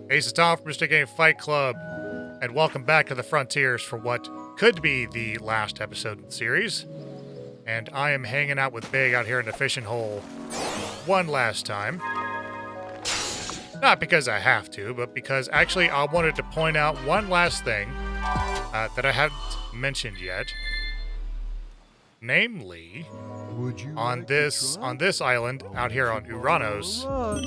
Hey, it's Tom from Mr. Game Fight Club, and welcome back to the Frontiers for what could be the last episode of the series. And I am hanging out with Big out here in the fishing hole one last time. Not because I have to, but because actually I wanted to point out one last thing that I haven't mentioned yet. Namely, on this island out here on Uranos,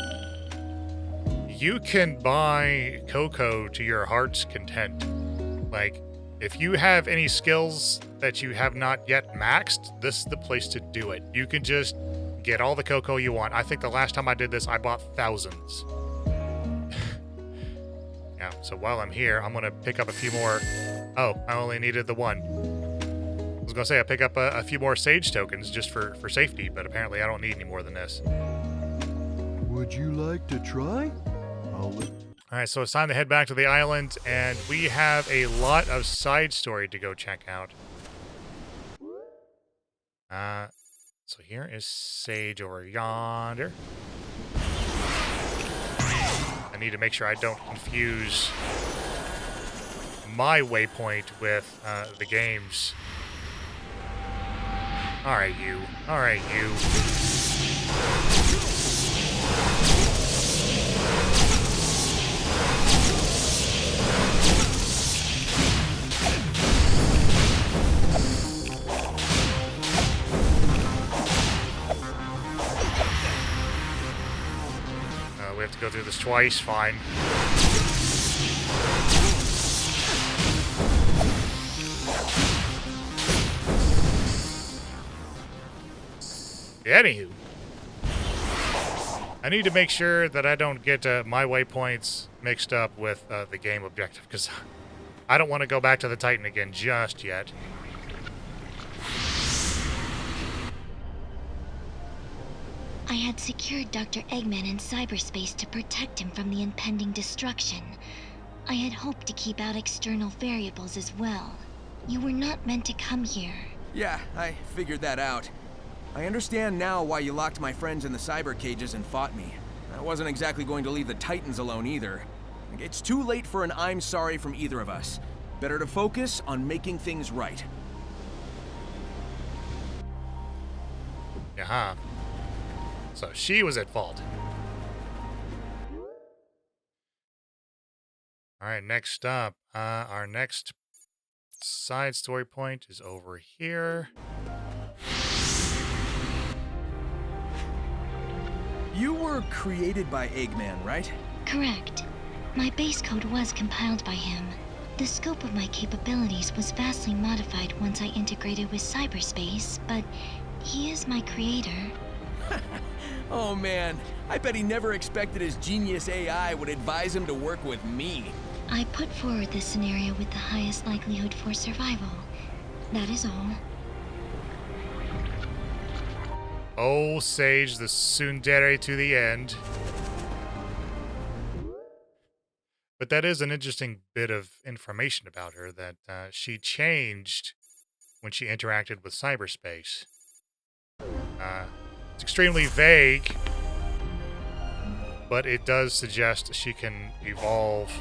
you can buy cocoa to your heart's content. Like, if you have any skills that you have not yet maxed, this is the place to do it. You can just get all the cocoa you want. I think the last time I did this, I bought thousands. Yeah, so while I'm here, I'm going to pick up a few more. Oh, I only needed the one. I was going to say I pick up a few more sage tokens just for safety, but apparently I don't need any more than this. Would you like to try? Alright, so it's time to head back to the island, and we have a lot of side story to go check out. So here is Sage over yonder. I need to make sure I don't confuse my waypoint with the game's. Alright, you. Alright, you. We have to go through this twice, fine. Anywho, I need to make sure that I don't get my waypoints mixed up with the game objective, because I don't want to go back to the Titan again just yet. I had secured Dr. Eggman in cyberspace to protect him from the impending destruction. I had hoped to keep out external variables as well. You were not meant to come here. Yeah, I figured that out. I understand now why you locked my friends in the cyber cages and fought me. I wasn't exactly going to leave the Titans alone either. It's too late for an I'm sorry from either of us. Better to focus on making things right. Uh-huh. So she was at fault. Alright, next up. Our next side story point is over here. You were created by Eggman, right? Correct. My base code was compiled by him. The scope of my capabilities was vastly modified once I integrated with cyberspace, but he is my creator. Oh man, I bet he never expected his genius AI would advise him to work with me. I put forward this scenario with the highest likelihood for survival. That is all. Oh, Sage, the tsundere to the end. But that is an interesting bit of information about her, that she changed when she interacted with cyberspace. It's extremely vague, but it does suggest she can evolve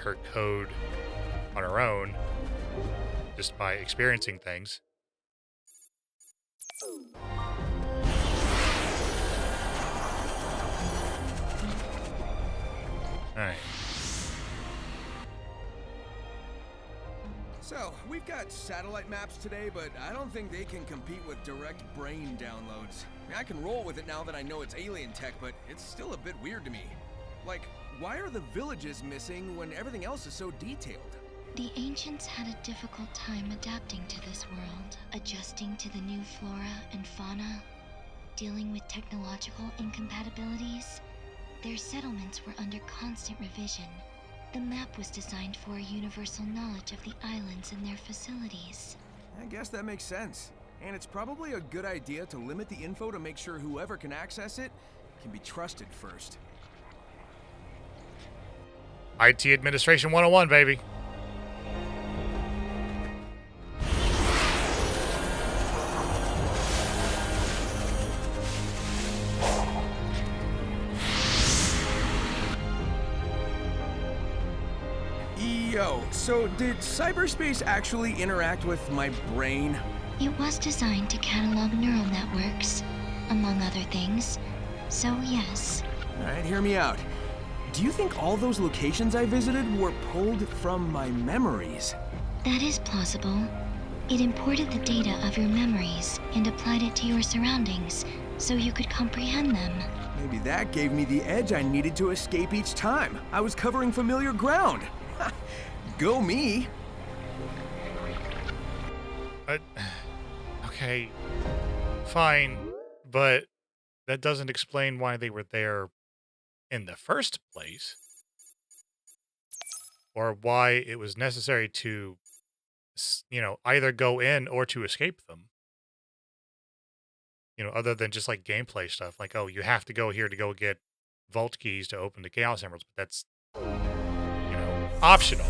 her code on her own just by experiencing things. Alright. So, we've got satellite maps today, but I don't think they can compete with direct brain downloads. I can roll with it now that I know it's alien tech, but it's still a bit weird to me. Like, why are the villages missing when everything else is so detailed? The ancients had a difficult time adapting to this world, adjusting to the new flora and fauna, dealing with technological incompatibilities. Their settlements were under constant revision. The map was designed for a universal knowledge of the islands and their facilities. I guess that makes sense. And it's probably a good idea to limit the info to make sure whoever can access it can be trusted first. IT Administration 101, baby. Yo, so did cyberspace actually interact with my brain? It was designed to catalog neural networks, among other things. So yes, Alright, hear me out. Do you think all those locations I visited were pulled from my memories? that is plausible. It imported the data of your memories and applied it to your surroundings so you could comprehend them. Maybe that gave me the edge I needed to escape each time. I was covering familiar ground. Go me. Okay, fine, but that doesn't explain why they were there in the first place, or why it was necessary to, either go in or to escape them. Other than just like gameplay stuff, like, oh, you have to go here to go get vault keys to open the Chaos Emeralds, but that's, optional.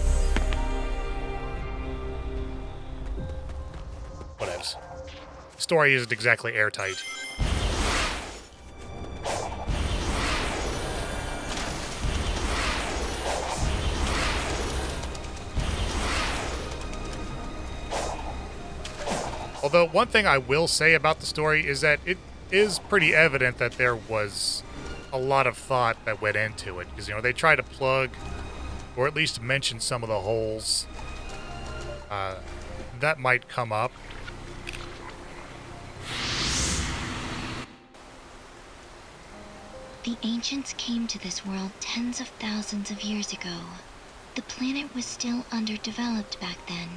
Whatevs. Story isn't exactly airtight. Although, one thing I will say about the story is that it is pretty evident that there was a lot of thought that went into it. Because, they try to plug, or at least mention some of the holes that might come up. The ancients came to this world tens of thousands of years ago. The planet was still underdeveloped back then,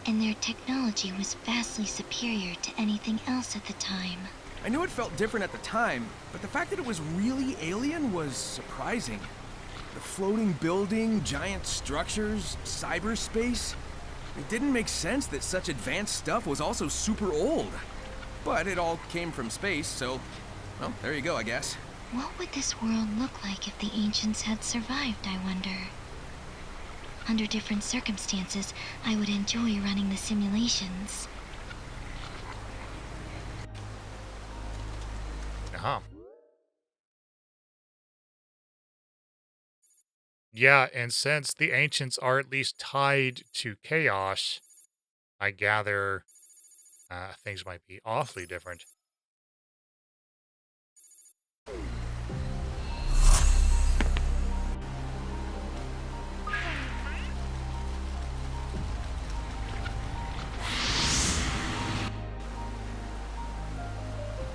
and their technology was vastly superior to anything else at the time. I knew it felt different at the time, but the fact that it was really alien was surprising. The floating building, giant structures, cyberspace. It didn't make sense that such advanced stuff was also super old. But it all came from space, so, well, there you go, I guess. What would this world look like if the ancients had survived, I wonder? Under different circumstances, I would enjoy running the simulations. Uh-huh. Yeah, and since the ancients are at least tied to chaos, I gather things might be awfully different.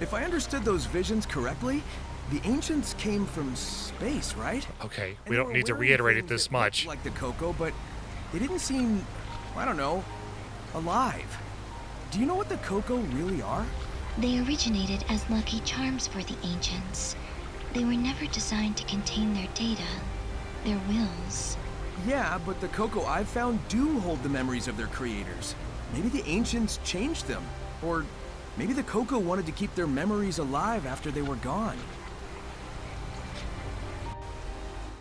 If I understood those visions correctly, the ancients came from space, right? Okay, And we they don't were need to wearing reiterate it things this that looked much. like the Coco, but they didn't seem, I don't know, alive. Do you know what the Coco really are? They originated as lucky charms for the ancients. They were never designed to contain their data, their wills. Yeah, but the Coco I've found do hold the memories of their creators. Maybe the ancients changed them, or maybe the Coco wanted to keep their memories alive after they were gone.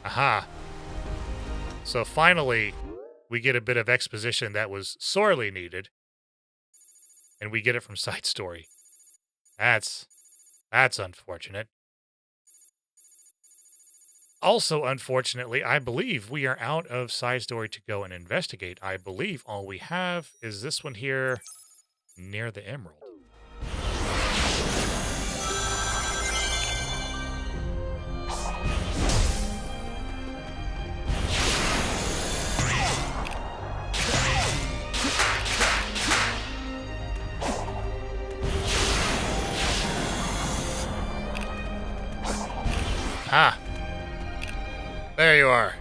Aha. So finally, we get a bit of exposition that was sorely needed. And we get it from Side Story. That's unfortunate. Also, unfortunately, I believe we are out of Side Story to go and investigate. I believe all we have is this one here near the Emerald. Ah, there you are.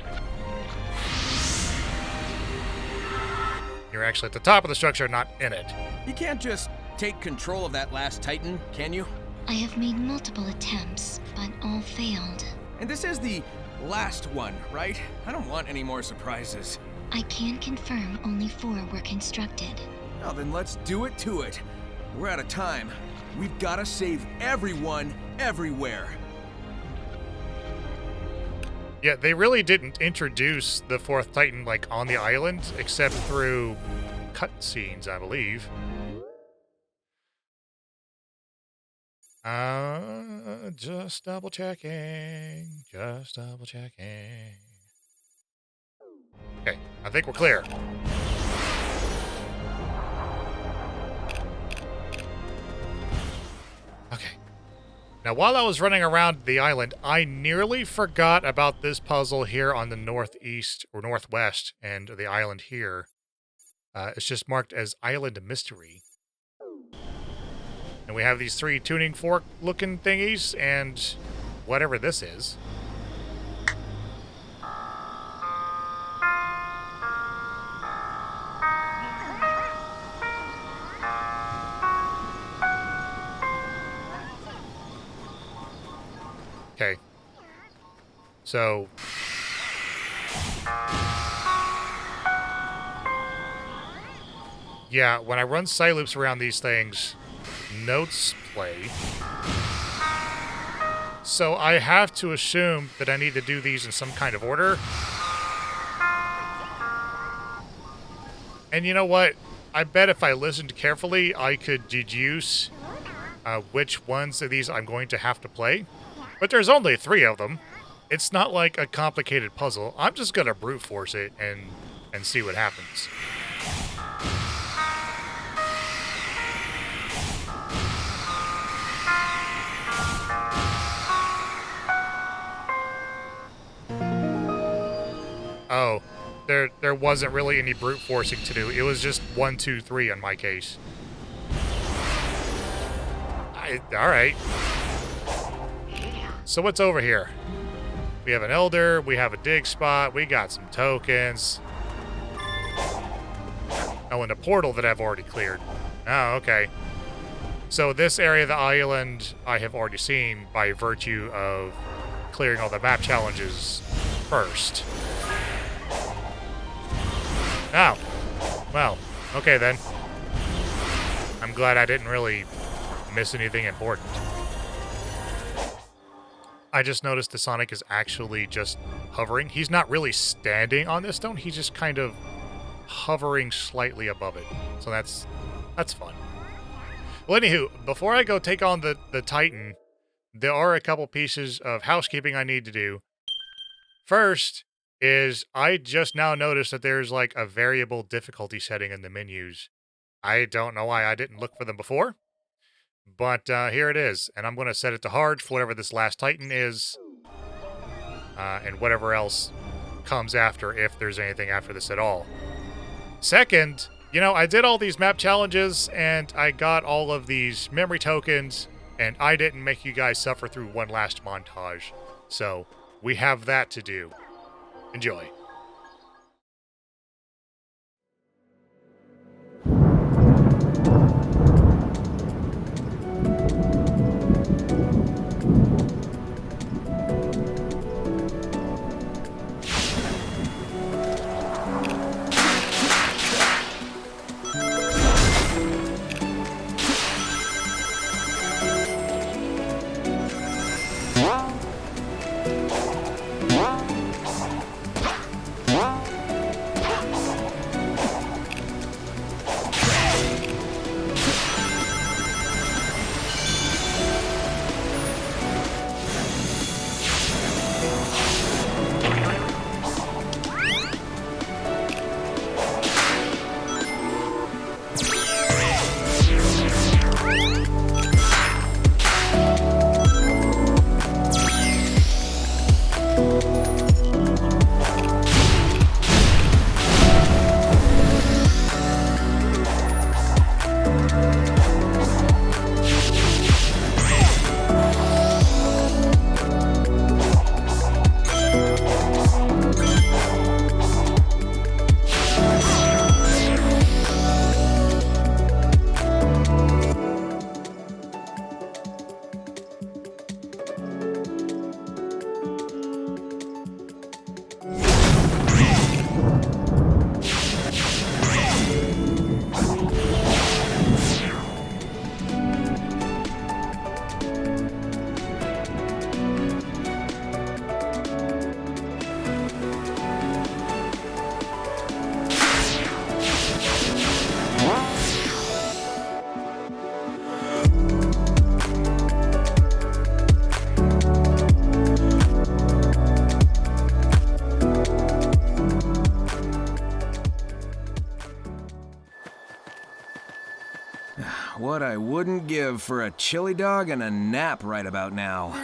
You're actually at the top of the structure, not in it. You can't just take control of that last Titan, can you? I have made multiple attempts, but all failed. And this is the last one, right? I don't want any more surprises. I can confirm only 4 were constructed. Now then, let's do it to it. We're out of time. We've got to save everyone, everywhere. Yeah, they really didn't introduce the 4th Titan, like, on the island, except through cutscenes, I believe. Just double checking. Just double checking. Okay, I think we're clear. Okay. Now, while I was running around the island, I nearly forgot about this puzzle here on the northeast or northwest end of the island here. It's just marked as Island Mystery. And we have these 3 tuning fork looking thingies and whatever this is. Okay. So yeah, when I run side loops around these things, notes play. So I have to assume that I need to do these in some kind of order. And you know what? I bet if I listened carefully, I could deduce which ones of these I'm going to have to play. But there's only 3 of them. It's not like a complicated puzzle. I'm just going to brute force it and see what happens. Oh, there wasn't really any brute forcing to do. It was just 1, 2, 3 on my case. Alright. So what's over here? We have an elder, we have a dig spot, we got some tokens. Oh, and a portal that I've already cleared. Oh, okay. So this area of the island I have already seen by virtue of clearing all the map challenges first. Oh. Well, okay then. I'm glad I didn't really miss anything important. I just noticed the Sonic is actually just hovering. He's not really standing on this stone. He's just kind of hovering slightly above it. So that's fun. Well, anywho, before I go take on the Titan, there are a couple pieces of housekeeping I need to do. First is I just now noticed that there's like a variable difficulty setting in the menus. I don't know why I didn't look for them before. But here it is, and I'm going to set it to hard for whatever this last Titan is, and whatever else comes after, if there's anything after this at all. Second, you know, I did all these map challenges, and I got all of these memory tokens, and I didn't make you guys suffer through one last montage. So, we have that to do. Enjoy. what I wouldn't give for a chili dog and a nap right about now.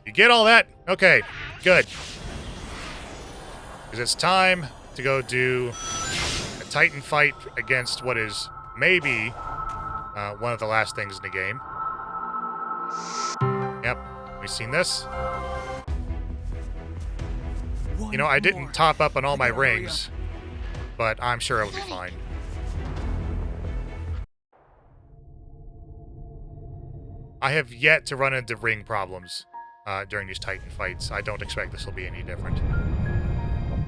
You get all that? Okay, good. Because it's time to go do a Titan fight against what is maybe one of the last things in the game. Yep, we've seen this. You know, I didn't top up on all my rings, but I'm sure it'll be fine. I have yet to run into ring problems during these Titan fights. I don't expect this will be any different.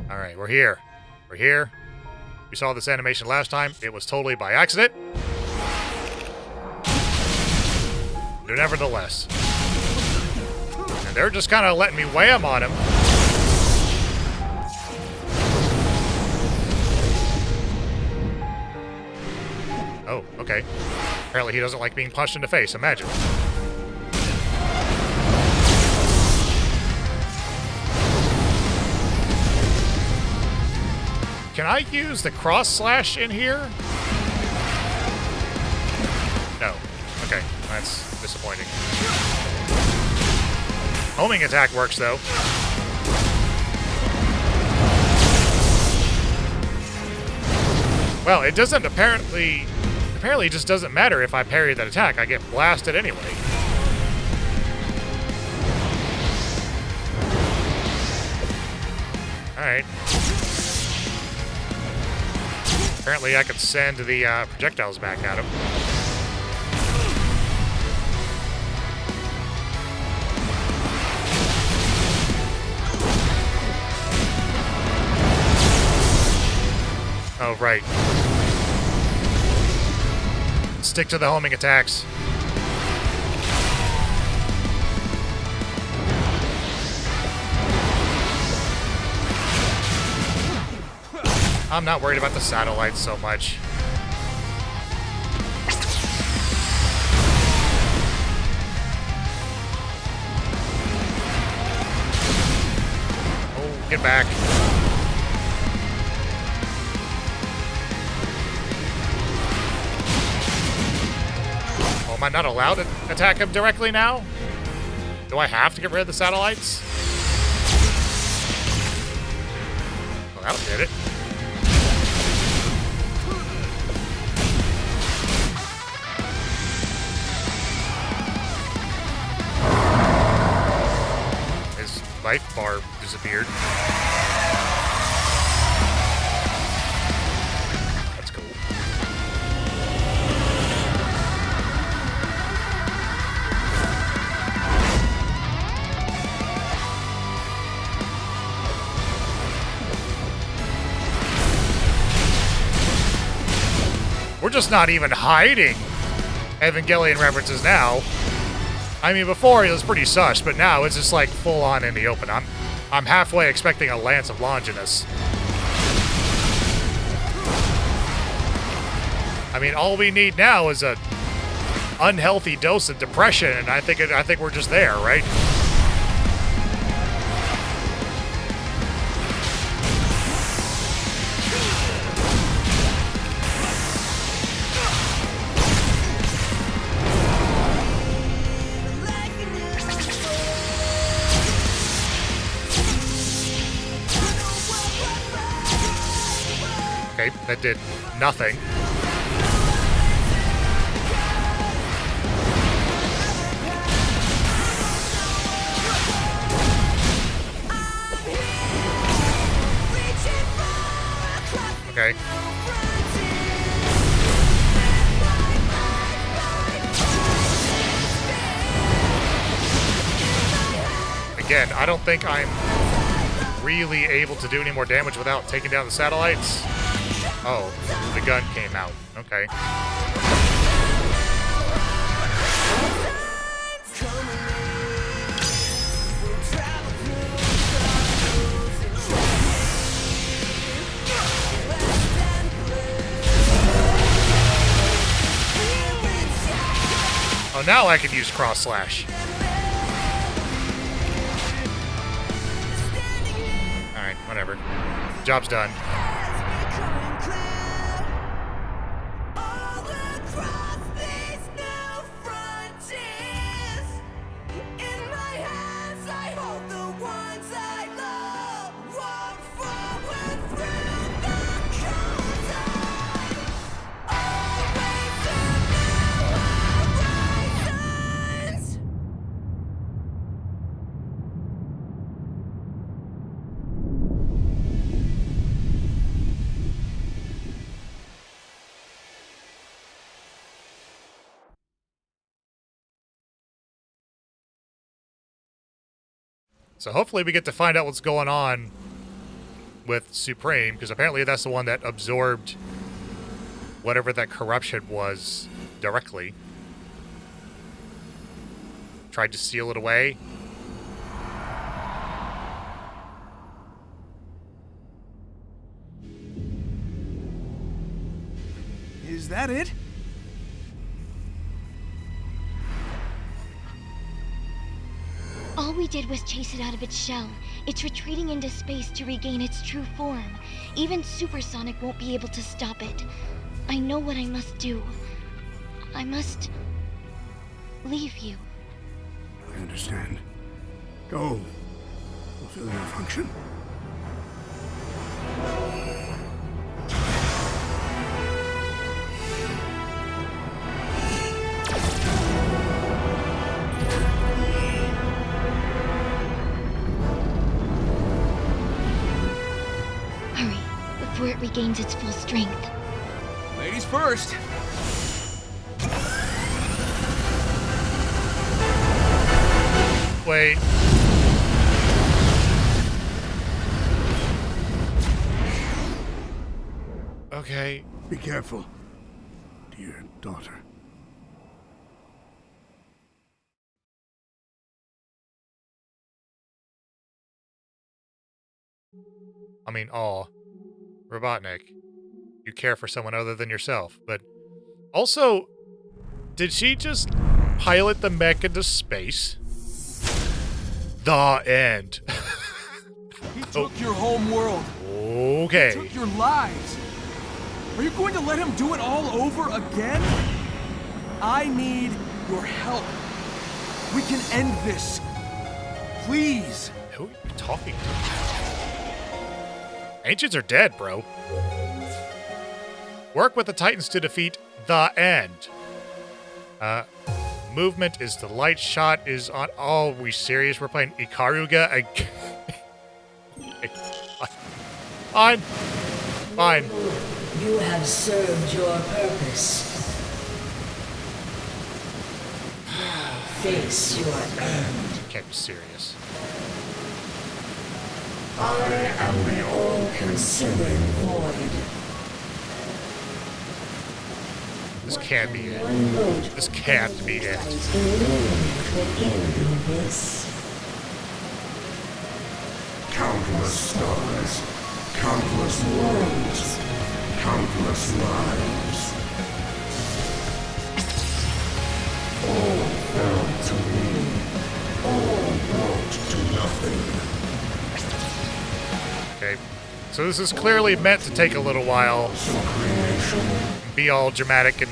Alright, we're here. We're here. We saw this animation last time. It was totally by accident. But nevertheless. And they're just kind of letting me wham on him. Oh, okay. Apparently he doesn't like being punched in the face. Imagine. Can I use the cross slash in here? No. Okay, that's disappointing. Homing attack works, though. Well, it doesn't apparently it just doesn't matter if I parry that attack. I get blasted anyway. Alright. Apparently I can send the projectiles back at him. Oh, right. Stick to the homing attacks. I'm not worried about the satellites so much. Oh, get back. Oh, am I not allowed to attack him directly now? Do I have to get rid of the satellites? Well, that did it. Life bar disappeared. That's cool. We're just not even hiding Evangelion references now. I mean, before it was pretty sus, but now it's just like full on in the open. I'm halfway expecting a Lance of Longinus. I mean, all we need now is a unhealthy dose of depression, and I think we're just there, right? Okay, that did nothing. Okay. Again, I don't think I'm really able to do any more damage without taking down the satellites. Oh, the gun came out. Okay. Oh, now I can use cross slash. Alright, whatever. Job's done. So hopefully we get to find out what's going on with Supreme, because apparently that's the one that absorbed whatever that corruption was directly. Tried to seal it away. Is that it? All we did was chase it out of its shell. It's retreating into space to regain its true form. Even Supersonic won't be able to stop it. I know what I must do. I must leave you. I understand. Go. Fulfill your function. Before it regains its full strength. Ladies first. Wait. Okay. Be careful, dear daughter. I mean, Robotnik, you care for someone other than yourself, but also, did she just pilot the mech into space? The end. He took your home world. Okay. He took your lives. Are you going to let him do it all over again? I need your help. We can end this. Please. Who are you talking to? Ancients are dead, bro. Work with the Titans to defeat the end. Movement is the light shot is on. Oh, are we serious? We're playing Ikaruga again. Fine. Fine. You have served your purpose. Now face your end. Can't be serious. I am the all-consuming void. This can't be it. This can't be it. Countless stars, countless worlds, countless lives. Okay, so this is clearly meant to take a little while, be all dramatic and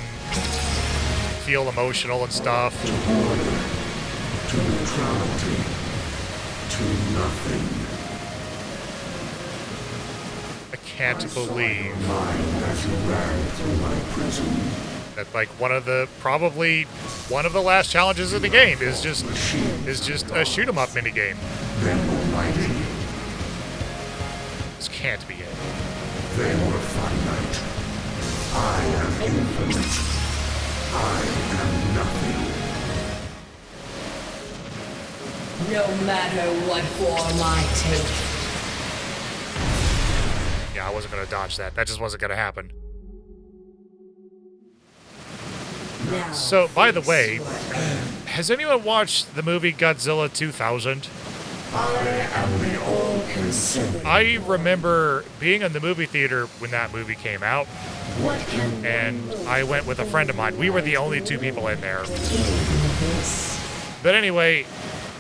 feel emotional and stuff. To neutrality. To nothing. I can't believe Mind as you ran through my prison. that like probably one of the last challenges in the game is just a shoot 'em up minigame. Then almighty. This can't be it. They were finite. I am infinite. I am nothing. No matter what form I take. Yeah, I wasn't gonna dodge that. That just wasn't gonna happen. Now So, by the way, what has anyone watched the movie Godzilla 2000? I am the all-consuming. I remember being in the movie theater when that movie came out, What can and I went with a friend of mine. We were the only two people in there. this? But anyway,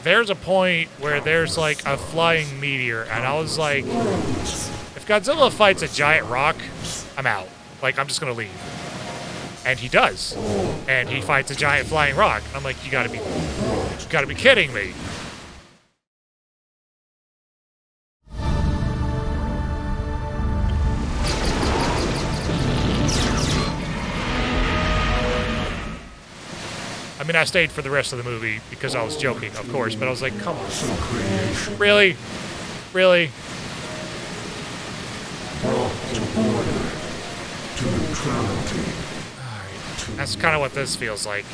there's a point where there's like a flying meteor, and I was like, if Godzilla fights a giant rock, I'm out. Like, I'm just gonna leave. And he does. And he fights a giant flying rock. I'm like, you gotta be kidding me. I mean, I stayed for the rest of the movie because I was joking, of course, but I was like, come on. Really? Really? To neutrality. That's kind of what this feels like.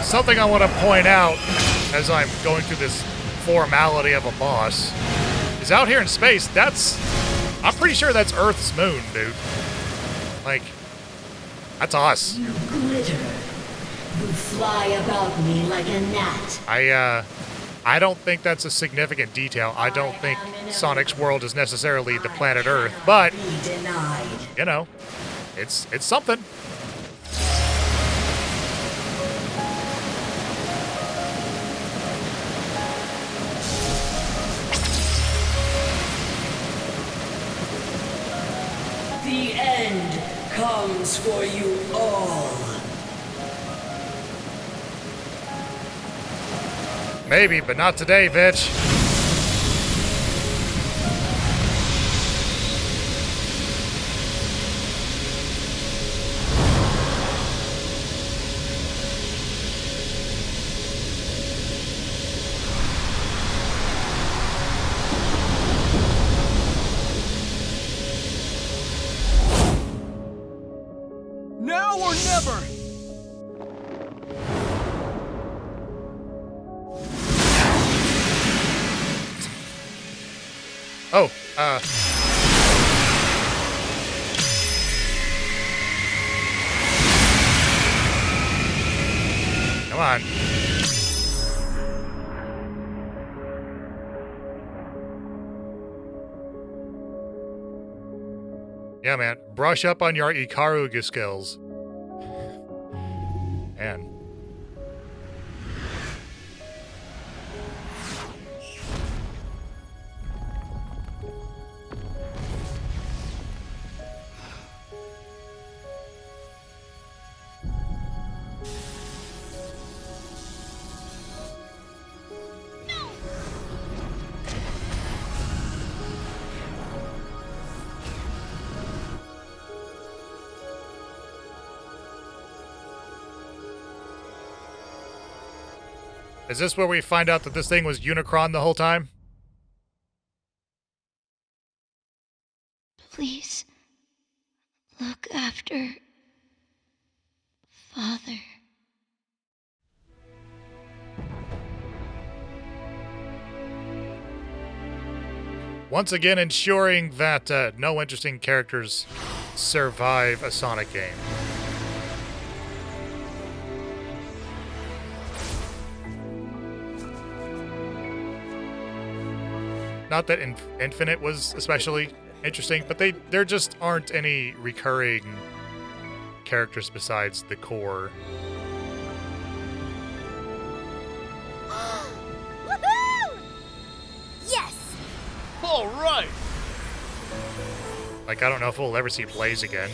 Something I want to point out as I'm going through this formality of a boss is out here in space, I'm pretty sure that's Earth's moon, dude. Like, that's us. You glitter. You fly about me like a gnat. I don't think that's a significant detail. I don't think Sonic's world is necessarily the planet Earth, but, Be denied. you know, it's something. The end comes for you all. Maybe, but not today, bitch. Now or never! Oh, come on. Yeah, man. Brush up on your Ikaruga skills. Man. Is this where we find out that this thing was Unicron the whole time? Please look after Father. Once again, ensuring that no interesting characters survive a Sonic game. Not that Infinite was especially interesting, but there just aren't any recurring characters besides the core. Woohoo! Yes! All right. Like, I don't know if we'll ever see Blaze again.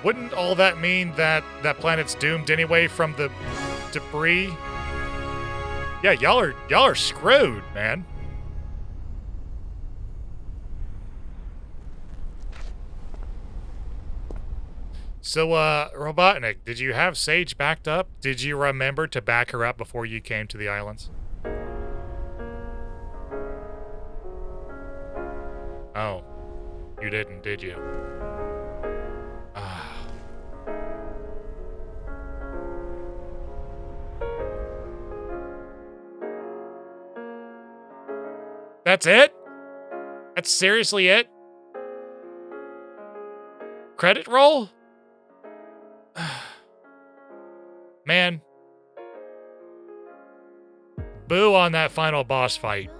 Wouldn't all that mean that that planet's doomed anyway from the debris? Yeah, y'all are screwed, man. So, Robotnik, did you have Sage backed up? Did you remember to back her up before you came to the islands? Oh, you didn't, did you? Ah. That's it? That's seriously it? Credit roll? Man. Boo on that final boss fight.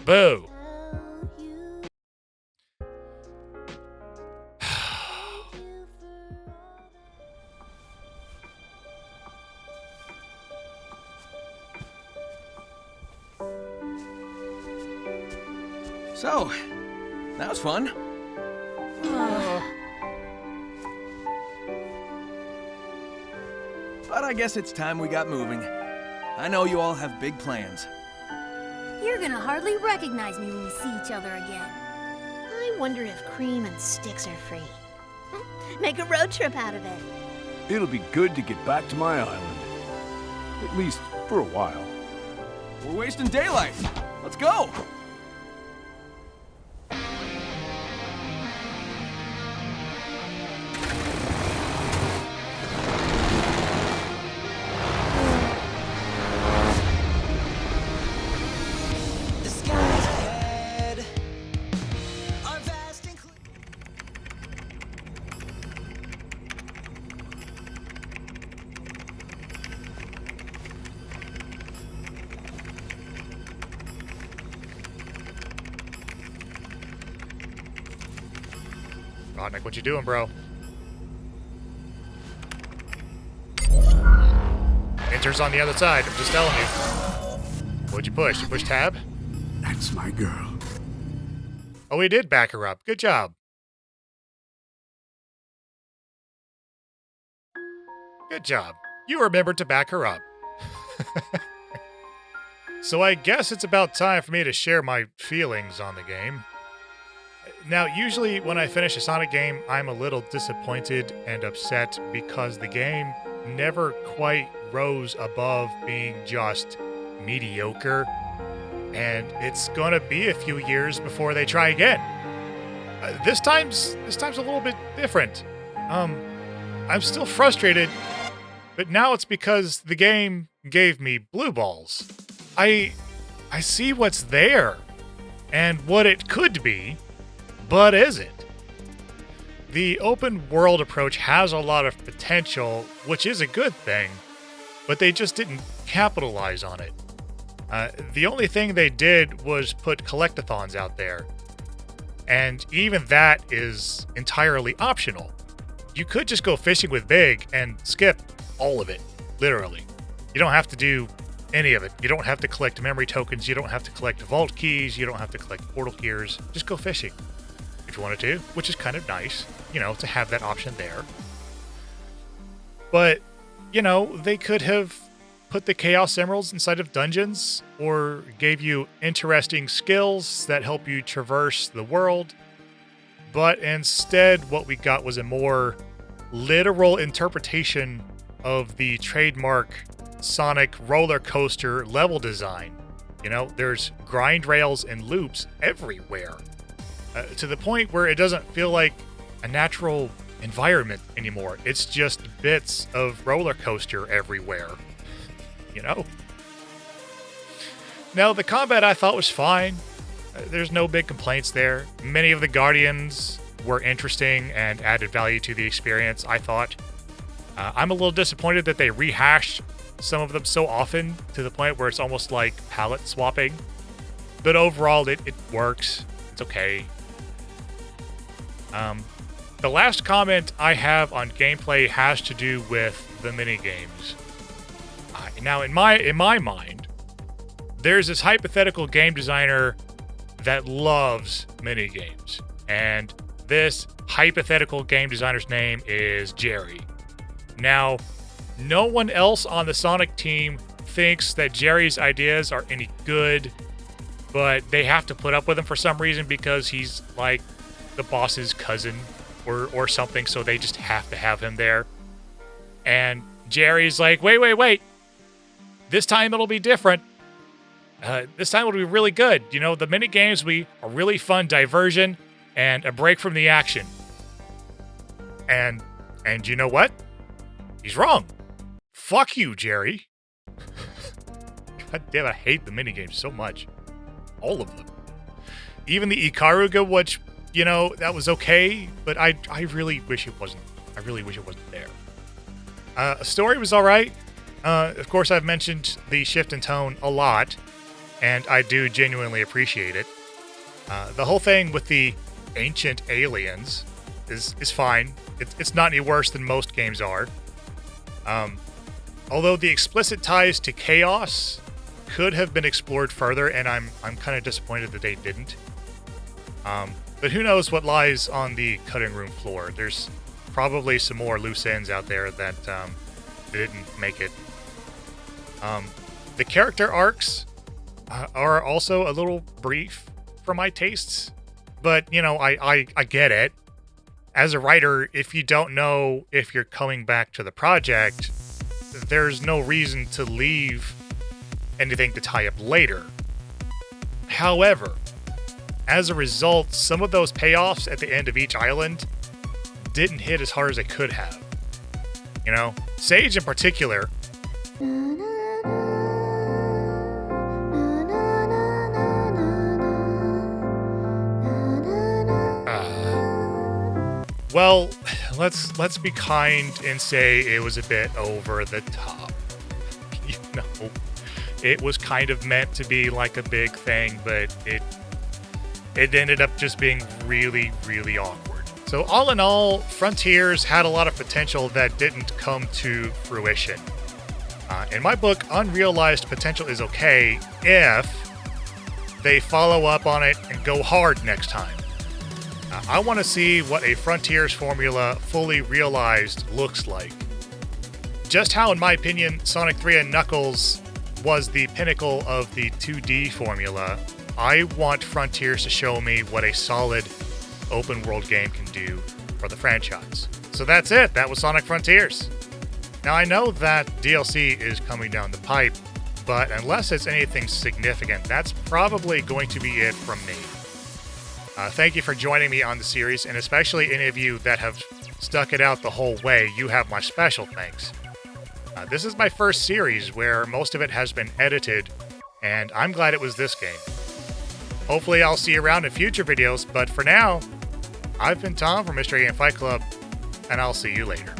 Boo. So, that was fun. But I guess it's time we got moving. I know you all have big plans. You're gonna hardly recognize me when we see each other again. I wonder if cream and sticks are free. Make a road trip out of it. It'll be good to get back to my island. At least for a while. We're wasting daylight. Let's go! Rodnick, what you doing, bro? Enter's on the other side, I'm just telling you. What'd you push? You push tab? That's my girl. Oh, he did back her up. Good job. Good job. You remembered to back her up. So I guess it's about time for me to share my feelings on the game. Now, usually when I finish a Sonic game, I'm a little disappointed and upset because the game never quite rose above being just mediocre, and it's gonna be a few years before they try again. This time's a little bit different. I'm still frustrated, but now it's because the game gave me blue balls. I see what's there and what it could be. But is it? The open world approach has a lot of potential, which is a good thing, but they just didn't capitalize on it. The only thing they did was put collectathons out there, and even that is entirely optional. You could just go fishing with Big and skip all of it, literally. You don't have to do any of it. You don't have to collect memory tokens, you don't have to collect vault keys, you don't have to collect portal gears. Just go fishing. If you wanted to, which is kind of nice, you know, to have that option there. But, you know, they could have put the Chaos Emeralds inside of dungeons, or gave you interesting skills that help you traverse the world. But instead, what we got was a more literal interpretation of the trademark Sonic roller coaster level design. You know, there's grind rails and loops everywhere. To the point where it doesn't feel like a natural environment anymore. It's just bits of roller coaster everywhere. You know? Now, the combat I thought was fine. There's no big complaints there. Many of the Guardians were interesting and added value to the experience, I thought. I'm a little disappointed that they rehashed some of them so often to the point where it's almost like palette swapping. But overall, it works. It's okay. The last comment I have on gameplay has to do with the minigames. Now, in my mind, there's this hypothetical game designer that loves minigames. And this hypothetical game designer's name is Jerry. Now, no one else on the Sonic team thinks that Jerry's ideas are any good, but they have to put up with him for some reason because he's like the boss's cousin or something, so they just have to have him there. And Jerry's like, wait. This time it'll be different. This time it'll be really good. You know, the mini games will be a really fun diversion and a break from the action. And you know what? He's wrong. Fuck you, Jerry. God damn, I hate the minigames so much. All of them. Even the Ikaruga, which, you know, that was okay, but I really wish it wasn't. I really wish it wasn't there. Story was alright. Of course, I've mentioned the shift in tone a lot, and I do genuinely appreciate it. The whole thing with the ancient aliens is fine. It's not any worse than most games are. Although the explicit ties to chaos could have been explored further, and I'm kind of disappointed that they didn't. But who knows what lies on the cutting room floor? There's probably some more loose ends out there that didn't make it. The character arcs are also a little brief for my tastes, but you know, I get it. As a writer, if you don't know if you're coming back to the project, there's no reason to leave anything to tie up later. However, as a result, some of those payoffs at the end of each island didn't hit as hard as they could have. You know, Sage in particular. Well, let's be kind and say it was a bit over the top. You know, it was kind of meant to be like a big thing, but it ended up just being really, really awkward. So all in all, Frontiers had a lot of potential that didn't come to fruition. In my book, unrealized potential is okay if they follow up on it and go hard next time. I want to see what a Frontiers formula fully realized looks like. Just how, in my opinion, Sonic 3 and Knuckles was the pinnacle of the 2D formula, I want Frontiers to show me what a solid open world game can do for the franchise. So that's it. That was Sonic Frontiers. Now I know that DLC is coming down the pipe, but unless it's anything significant, that's probably going to be it from me. Thank you for joining me on the series, and especially any of you that have stuck it out the whole way. You have my special thanks. This is my first series where most of it has been edited, and I'm glad it was this game. Hopefully I'll see you around in future videos, but for now, I've been Tom from Mystery Game Fight Club, and I'll see you later.